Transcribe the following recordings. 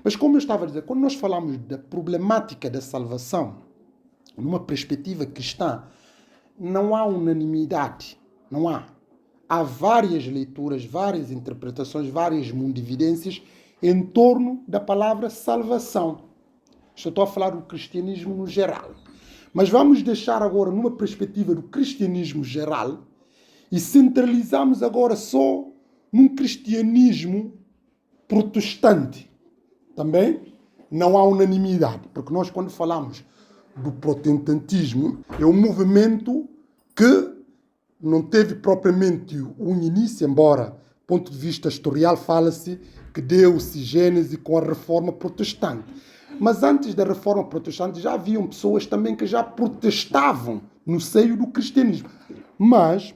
Mas como eu estava a dizer, quando nós falamos da problemática da salvação, numa perspectiva cristã, não há unanimidade, não há. Há várias leituras, várias interpretações, várias mundividências em torno da palavra salvação. Estou a falar do cristianismo no geral. Mas vamos deixar agora numa perspectiva do cristianismo geral e centralizamos agora só num cristianismo protestante. Também não há unanimidade, porque nós quando falamos do protestantismo é um movimento que não teve propriamente um início, embora, do ponto de vista historial, fala-se que deu-se gênese com a reforma protestante. Mas antes da reforma protestante já haviam pessoas também que já protestavam no seio do cristianismo. Mas,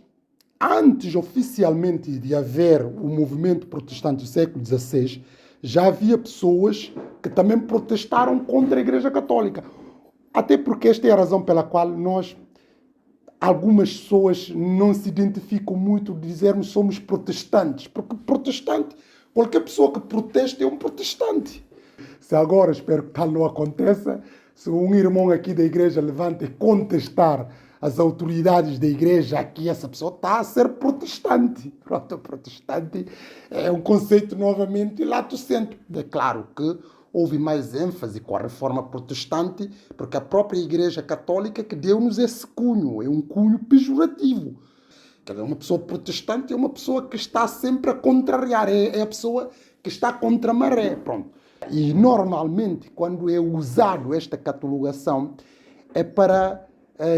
antes oficialmente de haver o movimento protestante do século XVI, já havia pessoas que também protestaram contra a Igreja Católica. Até porque esta é a razão pela qual algumas pessoas não se identificam muito de dizermos somos protestantes. Porque protestante, qualquer pessoa que protesta é um protestante. Se agora, espero que tal não aconteça, se um irmão aqui da igreja levanta e contestar as autoridades da igreja, aqui essa pessoa está a ser protestante. Pronto, protestante é um conceito novamente lato sensu. É claro que houve mais ênfase com a reforma protestante, porque a própria igreja católica que deu-nos esse cunho, é um cunho pejorativo. Uma pessoa protestante é uma pessoa que está sempre a contrariar, é a pessoa que está contra a maré, pronto. E normalmente, quando é usado esta catalogação, é para,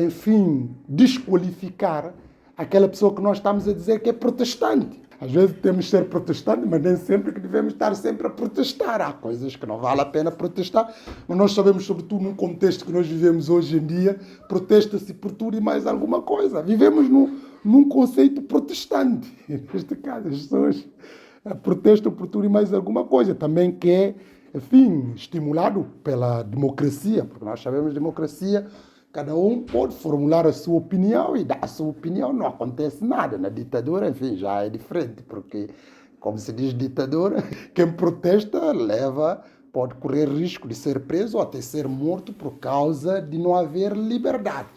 enfim, desqualificar aquela pessoa que nós estamos a dizer que é protestante. Às vezes temos de ser protestantes, mas nem sempre que devemos estar sempre a protestar. Há coisas que não vale a pena protestar, mas nós sabemos, sobretudo num contexto que nós vivemos hoje em dia, protesta-se por tudo e mais alguma coisa. Vivemos num conceito protestante. Neste caso, as pessoas protestam por tudo e mais alguma coisa. Também que é, enfim, estimulado pela democracia, porque nós sabemos democracia, cada um pode formular a sua opinião e dar a sua opinião, não acontece nada. Na ditadura, enfim, já é diferente, porque, como se diz ditadura, quem protesta pode correr risco de ser preso ou até ser morto por causa de não haver liberdade.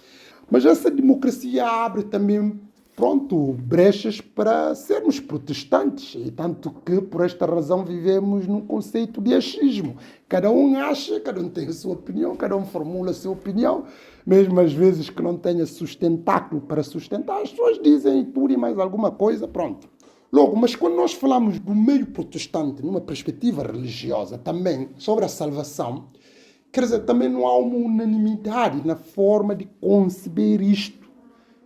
Mas essa democracia abre também, pronto, brechas para sermos protestantes. E tanto que, por esta razão, vivemos num conceito de achismo. Cada um acha, cada um tem a sua opinião, cada um formula a sua opinião, mesmo às vezes que não tenha sustentáculo para sustentar, as pessoas dizem tudo e mais alguma coisa, pronto. Logo, mas quando nós falamos do meio protestante, numa perspectiva religiosa também, sobre a salvação, quer dizer, também não há uma unanimidade na forma de conceber isto.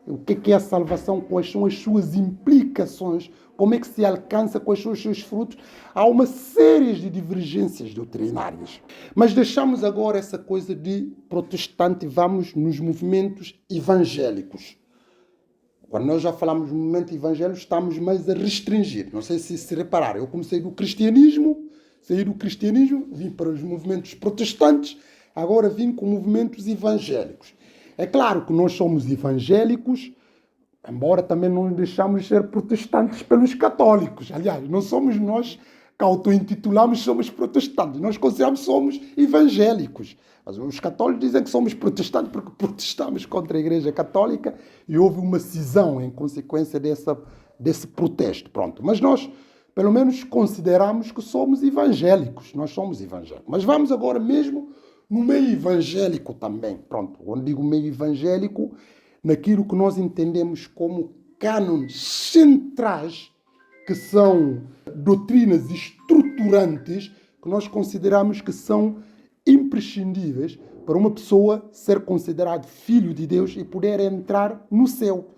O que é a salvação? Quais são as suas implicações? Como é que se alcança? Quais são os seus frutos? Há uma série de divergências doutrinárias. Mas deixamos agora essa coisa de protestante e vamos nos movimentos evangélicos. Quando nós já falamos do movimento evangélico, estamos mais a restringir. Não sei se repararam. Eu comecei do cristianismo, saí do cristianismo, vim para os movimentos protestantes, agora vim com movimentos evangélicos. É claro que nós somos evangélicos, embora também não deixamos de ser protestantes pelos católicos. Aliás, não somos nós que auto-intitulamos somos protestantes. Nós consideramos que somos evangélicos. Mas os católicos dizem que somos protestantes porque protestamos contra a Igreja Católica e houve uma cisão em consequência desse protesto. Pronto. Mas nós, pelo menos, consideramos que somos evangélicos. Nós somos evangélicos. Mas vamos agora mesmo no meio evangélico também. Pronto. Quando digo meio evangélico, naquilo que nós entendemos como cânones centrais, que são doutrinas estruturantes, que nós consideramos que são imprescindíveis para uma pessoa ser considerado filho de Deus e poder entrar no céu.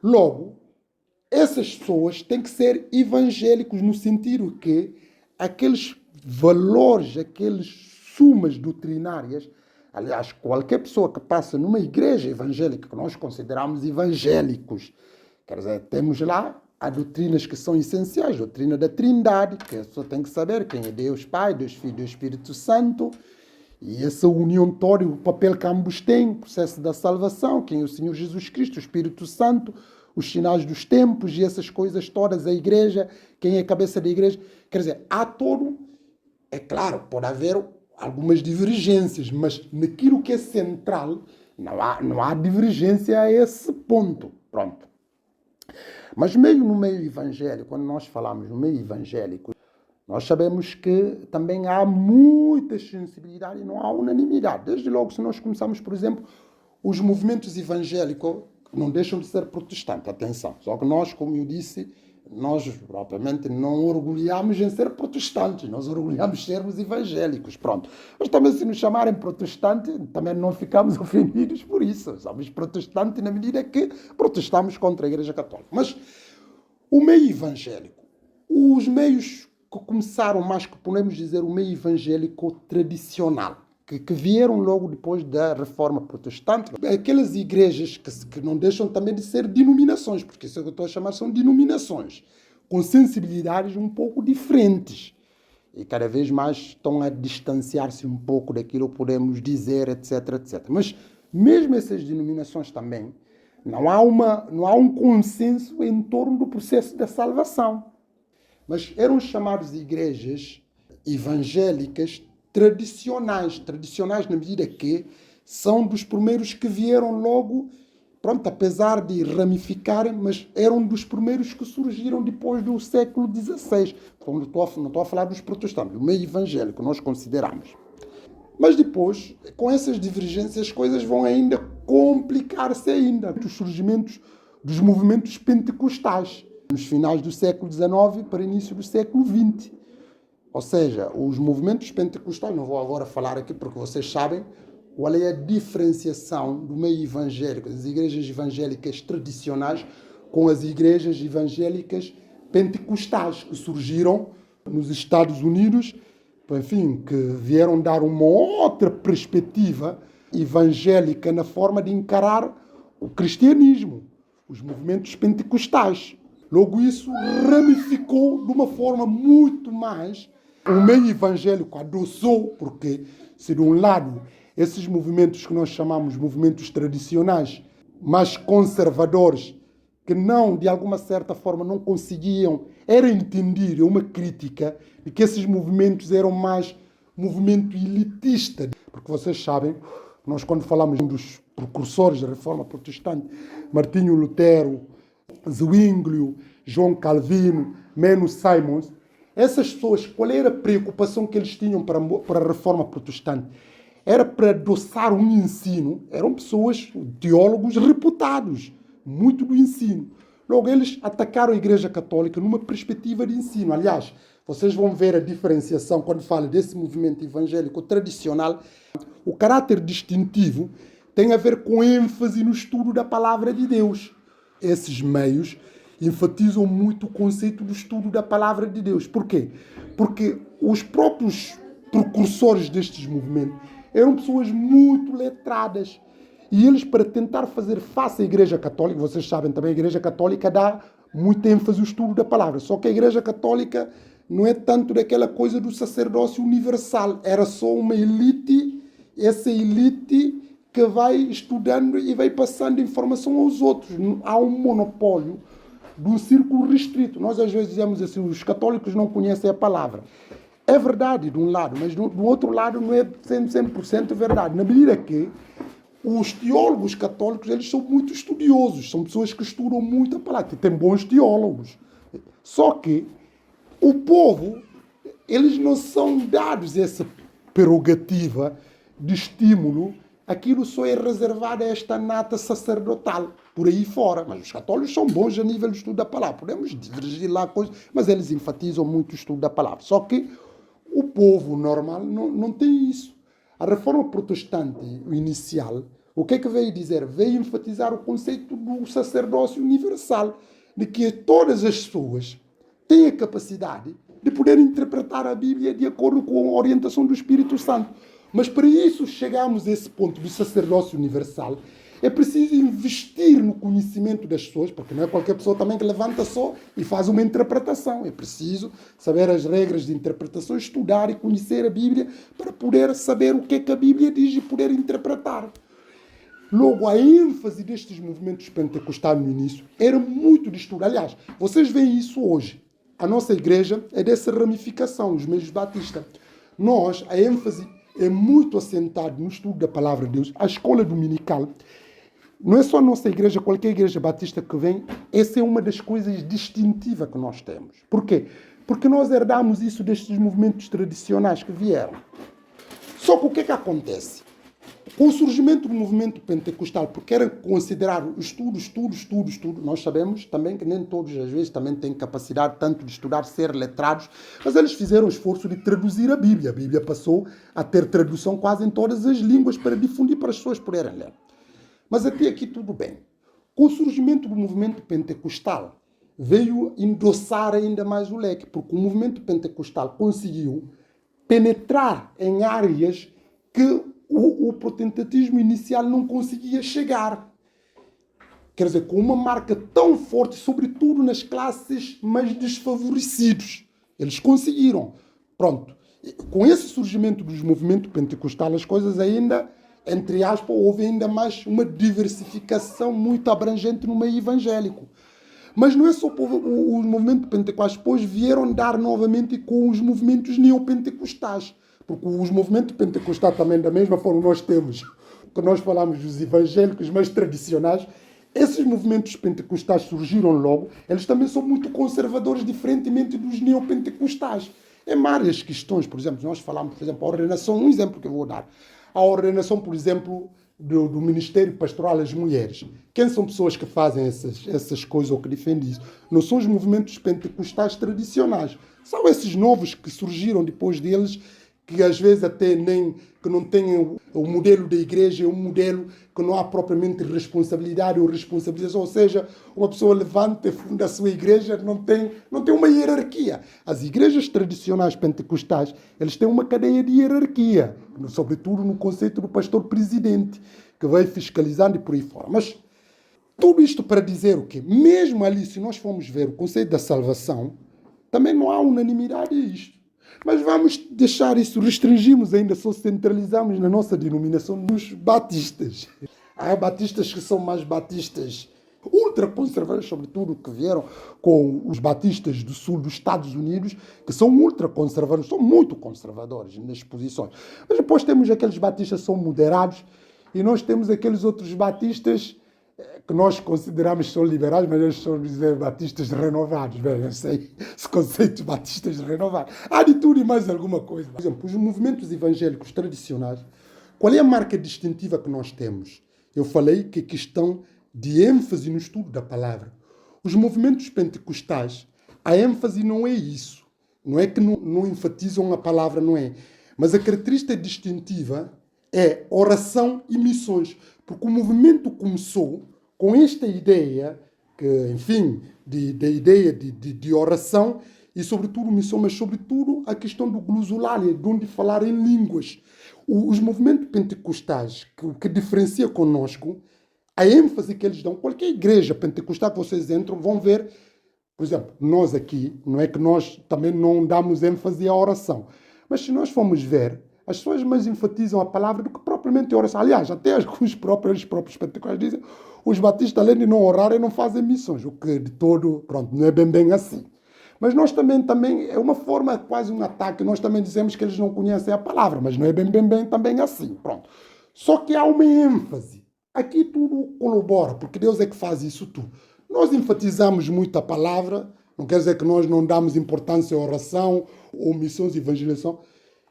Logo, essas pessoas têm que ser evangélicos no sentido que aqueles valores, aquelas sumas doutrinárias, aliás, qualquer pessoa que passa numa igreja evangélica, que nós consideramos evangélicos, quer dizer, temos lá há doutrinas que são essenciais, a doutrina da Trindade, que a pessoa tem que saber quem é Deus Pai, Deus Filho e Deus Espírito Santo, e essa união toda, o papel que ambos têm, o processo da salvação, quem é o Senhor Jesus Cristo, o Espírito Santo, os sinais dos tempos e essas coisas todas, a igreja, quem é a cabeça da igreja. Quer dizer, há todo É claro, pode haver algumas divergências, mas naquilo que é central, não há divergência a esse ponto. Pronto. Mas meio no meio evangélico, quando nós falamos no meio evangélico, nós sabemos que também há muitas sensibilidades e não há unanimidade. Desde logo, se nós começarmos, por exemplo, os movimentos evangélicos não deixam de ser protestantes, atenção. Só que nós, como eu disse, nós propriamente não orgulhamos em ser protestantes, nós orgulhamos em sermos evangélicos, pronto. Mas também se nos chamarem protestantes, também não ficamos ofendidos por isso. Somos protestantes na medida que protestamos contra a Igreja Católica. Mas o meio evangélico, os meios que começaram, mais que podemos dizer, o meio evangélico tradicional, que vieram logo depois da Reforma Protestante, aquelas igrejas que não deixam também de ser denominações, porque isso que eu estou a chamar são denominações, com sensibilidades um pouco diferentes. E cada vez mais estão a distanciar-se um pouco daquilo que podemos dizer, etc, etc. Mas mesmo essas denominações também, não há um consenso em torno do processo da salvação. Mas eram chamadas igrejas evangélicas tradicionais na medida que são dos primeiros que vieram logo, pronto, apesar de ramificarem, mas eram dos primeiros que surgiram depois do século XVI. Não estou a falar dos protestantes, do meio evangélico, nós consideramos. Mas depois, com essas divergências, as coisas vão ainda complicar-se ainda. Os surgimentos dos movimentos pentecostais, nos finais do século XIX para início do século XX. Ou seja, os movimentos pentecostais, não vou agora falar aqui porque vocês sabem qual é a diferenciação do meio evangélico, das igrejas evangélicas tradicionais com as igrejas evangélicas pentecostais que surgiram nos Estados Unidos, enfim, que vieram dar uma outra perspectiva evangélica na forma de encarar o cristianismo, os movimentos pentecostais. Logo, isso ramificou de uma forma muito mais. O meio evangélico adoçou, porque, se de um lado, esses movimentos que nós chamamos movimentos tradicionais, mais conservadores, que não, de alguma certa forma, não conseguiam, era entender uma crítica de que esses movimentos eram mais movimento elitista. Porque vocês sabem, nós quando falamos dos precursores da Reforma Protestante, Martinho Lutero, Zwinglio, João Calvino, Menos Simons, essas pessoas, qual era a preocupação que eles tinham para a Reforma Protestante? Era para adoçar um ensino, eram pessoas, teólogos reputados, muito do ensino. Logo, eles atacaram a Igreja Católica numa perspectiva de ensino. Aliás, vocês vão ver a diferenciação quando falo desse movimento evangélico tradicional. O caráter distintivo tem a ver com ênfase no estudo da palavra de Deus. Esses meios enfatizam muito o conceito do estudo da palavra de Deus. Por quê? Porque os próprios precursores destes movimentos eram pessoas muito letradas. E eles, para tentar fazer face à Igreja Católica, vocês sabem também, a Igreja Católica dá muita ênfase ao estudo da palavra. Só que a Igreja Católica não é tanto daquela coisa do sacerdócio universal. Era só uma elite, essa elite que vai estudando e vai passando informação aos outros. Há um monopólio de um círculo restrito. Nós às vezes dizemos assim, os católicos não conhecem a palavra. É verdade de um lado, mas do outro lado não é 100% verdade. Na medida que os teólogos católicos, eles são muito estudiosos, são pessoas que estudam muito a palavra, tem bons teólogos. Só que o povo, eles não são dados essa prerrogativa de estímulo. Aquilo só é reservado a esta nata sacerdotal, por aí fora. Mas os católicos são bons a nível do estudo da palavra. Podemos divergir lá coisas, mas eles enfatizam muito o estudo da palavra. Só que o povo normal não tem isso. A reforma protestante inicial, o que é que veio dizer? Veio enfatizar o conceito do sacerdócio universal, de que todas as pessoas têm a capacidade de poder interpretar a Bíblia de acordo com a orientação do Espírito Santo. Mas para isso chegarmos a esse ponto do sacerdócio universal, é preciso investir no conhecimento das pessoas, porque não é qualquer pessoa também que levanta só e faz uma interpretação. É preciso saber as regras de interpretação, estudar e conhecer a Bíblia para poder saber o que é que a Bíblia diz e poder interpretar. Logo, a ênfase destes movimentos pentecostais no início era muito de estudo. Aliás, vocês veem isso hoje. A nossa igreja é dessa ramificação, os meios batistas. Nós, a ênfase é muito assentada no estudo da palavra de Deus. A escola dominical, não é só a nossa igreja, qualquer igreja batista que vem, essa é uma das coisas distintivas que nós temos. Por quê? Porque nós herdamos isso destes movimentos tradicionais que vieram. Só que o que é que acontece? Com o surgimento do movimento pentecostal, porque era considerar estudo, nós sabemos também que nem todos, às vezes, também têm capacidade tanto de estudar, ser letrados, mas eles fizeram o esforço de traduzir a Bíblia. A Bíblia passou a ter tradução quase em todas as línguas para difundir para as pessoas poderem ler. Mas até aqui tudo bem. Com o surgimento do movimento pentecostal, veio endossar ainda mais o leque, porque o movimento pentecostal conseguiu penetrar em áreas que o protestantismo inicial não conseguia chegar. Quer dizer, com uma marca tão forte, sobretudo nas classes mais desfavorecidas. Eles conseguiram. Pronto. Com esse surgimento dos movimentos pentecostais, as coisas ainda, entre aspas, houve ainda mais uma diversificação muito abrangente no meio evangélico. Mas não é só os movimentos pentecostais, depois vieram dar novamente com os movimentos neopentecostais. Porque os movimentos pentecostais também, da mesma forma, nós temos, que nós falamos dos evangélicos mais tradicionais, esses movimentos pentecostais surgiram logo, eles também são muito conservadores, diferentemente dos neopentecostais. Em várias questões, por exemplo, nós falamos, por exemplo, a ordenação, um exemplo que eu vou dar, a ordenação, por exemplo, do Ministério Pastoral às mulheres. Quem são pessoas que fazem essas coisas ou que defendem isso? Não são os movimentos pentecostais tradicionais. São esses novos que surgiram depois deles, que às vezes até nem que não têm o modelo da igreja, é um modelo que não há propriamente responsabilidade ou responsabilização, ou seja, uma pessoa levanta e funda a sua igreja, não tem uma hierarquia. As igrejas tradicionais pentecostais, eles têm uma cadeia de hierarquia, sobretudo no conceito do pastor presidente, que vai fiscalizando e por aí fora. Mas tudo isto para dizer o quê? Mesmo ali, se nós formos ver o conceito da salvação, também não há unanimidade a isto. Mas vamos deixar isso, restringimos ainda, só centralizamos na nossa denominação dos batistas. Há batistas que são mais batistas ultraconservadores, sobretudo que vieram com os batistas do sul dos Estados Unidos, que são ultraconservadores, são muito conservadores nas posições. Mas depois temos aqueles batistas que são moderados e nós temos aqueles outros batistas que nós consideramos que são liberais, mas eles são dizer batistas renovados. Bem, eu sei esse conceito de batistas renovados. Há de tudo e mais alguma coisa. Por exemplo, os movimentos evangélicos tradicionais, qual é a marca distintiva que nós temos? Eu falei que a questão de ênfase no estudo da palavra. Os movimentos pentecostais, a ênfase não é isso. Não é que não enfatizam a palavra, não é. Mas a característica distintiva é oração e missões. Porque o movimento começou com esta ideia, que, enfim, da ideia de oração e, sobretudo, missão, mas, sobretudo, a questão do glosolalia, de onde falar em línguas. Os movimentos pentecostais, que diferencia conosco, a ênfase que eles dão, qualquer igreja pentecostal que vocês entram, vão ver, por exemplo, nós aqui, não é que nós também não damos ênfase à oração, mas se nós formos ver, as pessoas mais enfatizam a palavra do que propriamente a oração. Aliás, até os próprios pentecostais dizem, os batistas, além de não orarem, não fazem missões, o que de todo, pronto, não é bem assim. Mas nós também, é uma forma, quase um ataque, nós também dizemos que eles não conhecem a palavra, mas não é bem também assim, pronto. Só que há uma ênfase. Aqui tudo colabora, porque Deus é que faz isso tudo. Nós enfatizamos muito a palavra, não quer dizer que nós não damos importância à oração ou missões e evangelização,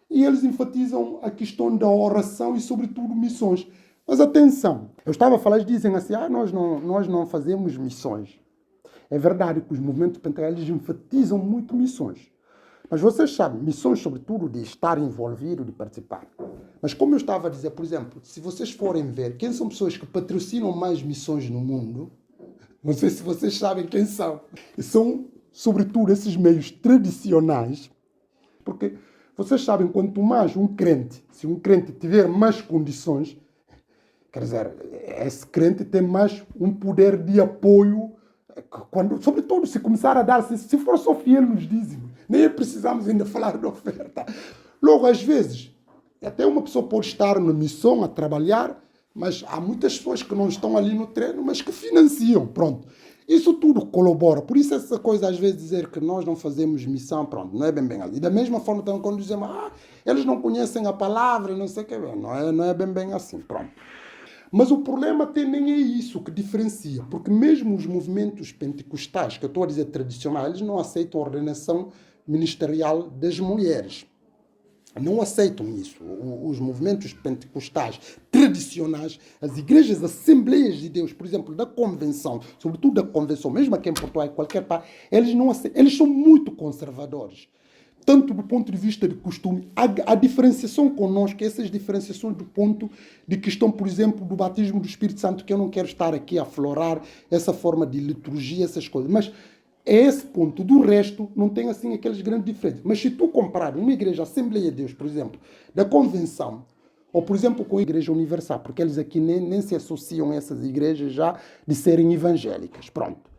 e eles enfatizam a questão da oração e, sobretudo, missões. Mas atenção, eu estava a falar, eles dizem assim, nós não fazemos missões. É verdade que os movimentos pentecostais enfatizam muito missões. Mas vocês sabem, missões, sobretudo, de estar envolvido, de participar. Mas como eu estava a dizer, por exemplo, se vocês forem ver quem são pessoas que patrocinam mais missões no mundo, não sei se vocês sabem quem são. São, sobretudo, esses meios tradicionais, porque vocês sabem, quanto mais se um crente tiver mais condições, quer dizer, esse crente tem mais um poder de apoio, sobretudo se começar a dar, se for só fiel nos dízimos, nem precisamos ainda falar de oferta. Logo, às vezes, até uma pessoa pode estar na missão, a trabalhar, mas há muitas pessoas que não estão ali no treino, mas que financiam, pronto. Isso tudo colabora. Por isso essa coisa, às vezes, dizer que nós não fazemos missão, pronto, não é bem assim. E da mesma forma também quando dizemos, eles não conhecem a palavra, não sei o que, não é bem assim, pronto. Mas o problema até nem é isso que diferencia, porque mesmo os movimentos pentecostais, que eu estou a dizer tradicionais, eles não aceitam a ordenação ministerial das mulheres. Não aceitam isso. Os movimentos pentecostais tradicionais, as igrejas Assembleias de Deus, por exemplo, da Convenção, sobretudo da Convenção, mesmo aqui em Portugal, em qualquer parte, eles não aceitam, eles são muito conservadores. Tanto do ponto de vista de costume, a diferenciação connosco, essas diferenciações do ponto de questão, por exemplo, do batismo do Espírito Santo, que eu não quero estar aqui a aflorar essa forma de liturgia, essas coisas, mas é esse ponto. Do resto, não tem assim aquelas grandes diferenças. Mas se tu comparar uma igreja Assembleia de Deus, por exemplo, da Convenção, ou, por exemplo, com a Igreja Universal, porque eles aqui nem se associam a essas igrejas já de serem evangélicas, pronto.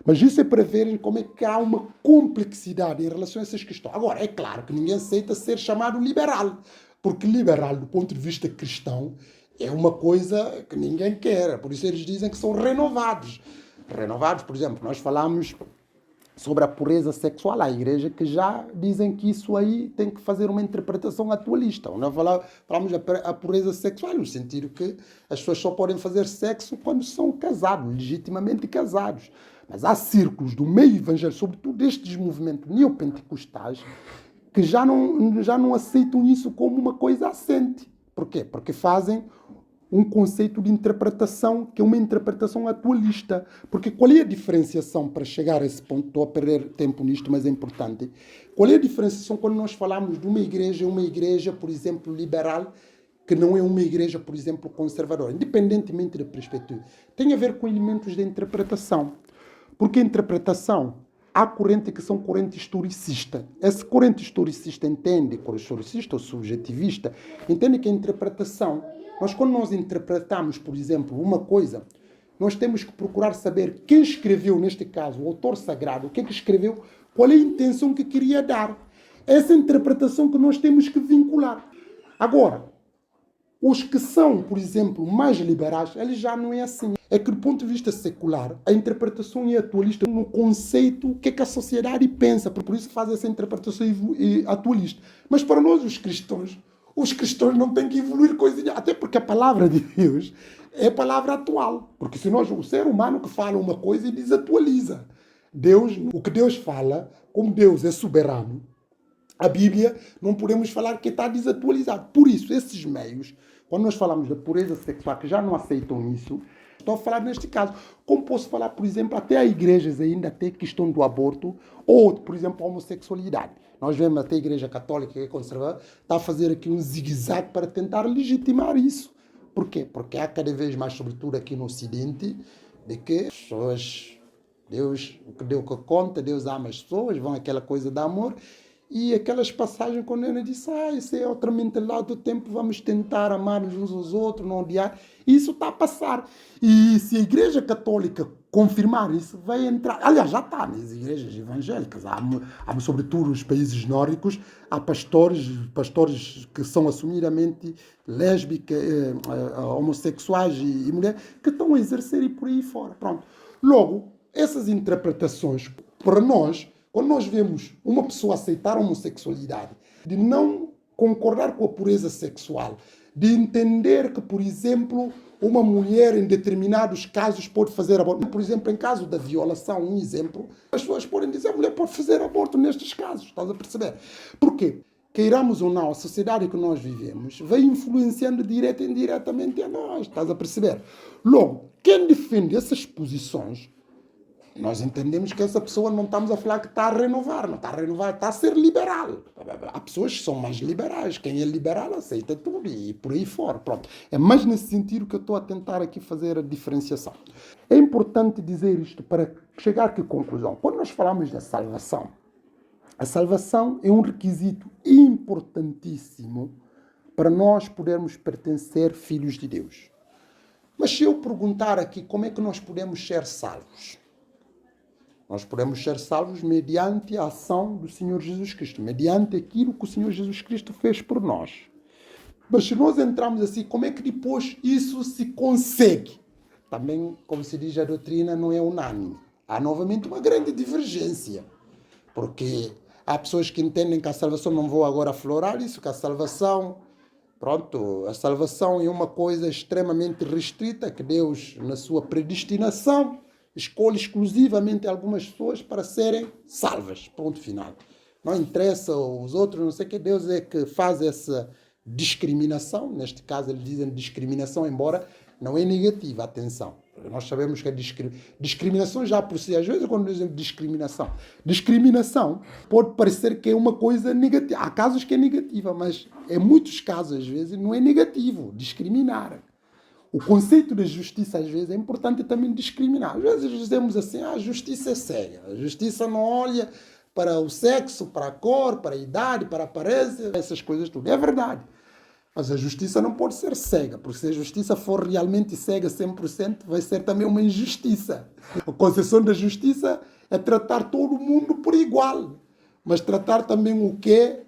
Mas isso é para verem como é que há uma complexidade em relação a essas questões. Agora, é claro que ninguém aceita ser chamado liberal, porque liberal, do ponto de vista cristão, é uma coisa que ninguém quer. Por isso eles dizem que são renovados. Renovados, por exemplo, nós falamos sobre a pureza sexual. Há igreja que já dizem que isso aí tem que fazer uma interpretação atualista. Nós falamos a pureza sexual, no sentido que as pessoas só podem fazer sexo quando são casados, legitimamente casados. Mas há círculos do meio evangélico, sobretudo destes movimentos neopentecostais, que já não aceitam isso como uma coisa assente. Por quê? Porque fazem um conceito de interpretação que é uma interpretação atualista. Porque qual é a diferenciação, para chegar a esse ponto, estou a perder tempo nisto, mas é importante, qual é a diferenciação quando nós falamos de uma igreja, por exemplo, liberal, que não é uma igreja, por exemplo, conservadora, independentemente da perspectiva, tem a ver com elementos de interpretação. Porque a interpretação, há corrente que são corrente historicista. Essa corrente historicista entende, historicista ou subjetivista, entende que a interpretação, quando nós interpretamos, por exemplo, uma coisa, nós temos que procurar saber quem escreveu, neste caso, o autor sagrado, o que é que escreveu, qual é a intenção que queria dar. Essa interpretação que nós temos que vincular. Agora, os que são, por exemplo, mais liberais, eles já não é assim. É que do ponto de vista secular, a interpretação é atualista no conceito que é que a sociedade pensa, por isso faz essa interpretação atualista. Mas para nós, os cristãos não têm que evoluir coisinha, até porque a palavra de Deus é a palavra atual. Porque se nós, o ser humano que fala uma coisa e desatualiza. O que Deus fala, como Deus é soberano, a Bíblia, não podemos falar que está desatualizado. Por isso, esses meios, quando nós falamos da pureza sexual, que já não aceitam isso, estou a falar neste caso. Como posso falar, por exemplo, até há igrejas ainda, até questão do aborto, ou, por exemplo, a homossexualidade. Nós vemos até a Igreja Católica, que é conservadora, está a fazer aqui um zigue-zague para tentar legitimar isso. Por quê? Porque há cada vez mais, sobretudo aqui no Ocidente, de que as pessoas, o que conta, Deus ama as pessoas, vão aquela coisa de amor. E aquelas passagens quando ele disse, isso é outra mentalidade do tempo, vamos tentar amar uns aos outros, não odiar. Isso está a passar. E se a Igreja Católica confirmar isso, vai entrar. Aliás, já está nas igrejas evangélicas. Há sobretudo nos países nórdicos, há pastores que são assumidamente lésbicas, homossexuais e mulheres, que estão a exercer e por aí fora. Pronto. Logo, essas interpretações, para nós, quando nós vemos uma pessoa aceitar a homossexualidade, de não concordar com a pureza sexual, de entender que, por exemplo, uma mulher em determinados casos pode fazer aborto. Por exemplo, em caso da violação, um exemplo, as pessoas podem dizer que a mulher pode fazer aborto nestes casos. Estás a perceber? Porquê? Queiramos ou não, a sociedade que nós vivemos vai influenciando direta e indiretamente a nós. Estás a perceber? Logo, quem defende essas posições, nós entendemos que essa pessoa não estamos a falar que está a renovar, não está a renovar, está a ser liberal. Há pessoas que são mais liberais. Quem é liberal aceita tudo e por aí fora. Pronto. É mais nesse sentido que eu estou a tentar aqui fazer a diferenciação. É importante dizer isto para chegar a que conclusão? Quando nós falamos da salvação, a salvação é um requisito importantíssimo para nós podermos pertencer filhos de Deus. Mas se eu perguntar aqui como é que nós podemos ser salvos? Nós podemos ser salvos mediante a ação do Senhor Jesus Cristo, mediante aquilo que o Senhor Jesus Cristo fez por nós. Mas se nós entrarmos assim, como é que depois isso se consegue? Também, como se diz, a doutrina não é unânime. há novamente uma grande divergência. Porque há pessoas que entendem que a salvação, não vou agora aflorar isso, que a salvação, pronto, a salvação é uma coisa extremamente restrita, que Deus, na sua predestinação, escolhe exclusivamente algumas pessoas para serem salvas, ponto final. Não interessa os outros, não sei o que, Deus é que faz essa discriminação, neste caso eles dizem discriminação, embora não é negativa, atenção. Nós sabemos que a discriminação já por si, às vezes quando dizem discriminação pode parecer que é uma coisa negativa. Há casos que é negativa, mas em muitos casos, às vezes, não é negativo discriminar. O conceito de justiça, às vezes, é importante também discriminar. Às vezes dizemos assim, a justiça é cega. A justiça não olha para o sexo, para a cor, para a idade, para a aparência, essas coisas tudo. É verdade. Mas a justiça não pode ser cega, porque se a justiça for realmente cega 100%, vai ser também uma injustiça. A concepção da justiça é tratar todo mundo por igual, mas tratar também o que é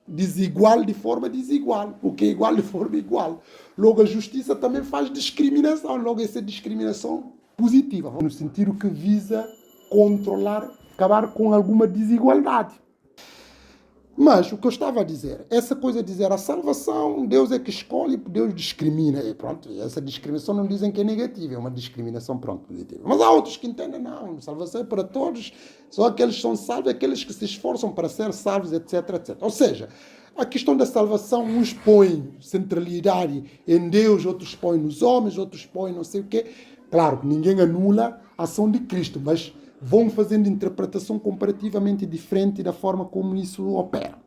desigual de forma desigual, o que é igual de forma igual. Logo, a justiça também faz discriminação, logo essa discriminação positiva, no sentido que visa controlar, acabar com alguma desigualdade. Mas o que eu estava a dizer, essa coisa de dizer a salvação, Deus é que escolhe, Deus discrimina. E pronto, essa discriminação não dizem que é negativa, é uma discriminação, pronto, positiva. Mas há outros que entendem, não, salvação é para todos, só aqueles que são salvos, aqueles que se esforçam para ser salvos, etc, etc. Ou seja, a questão da salvação, uns põem centralidade em Deus, outros põem nos homens, outros põem não sei o quê. Claro que ninguém anula a ação de Cristo, mas vão fazendo interpretação comparativamente diferente da forma como isso opera.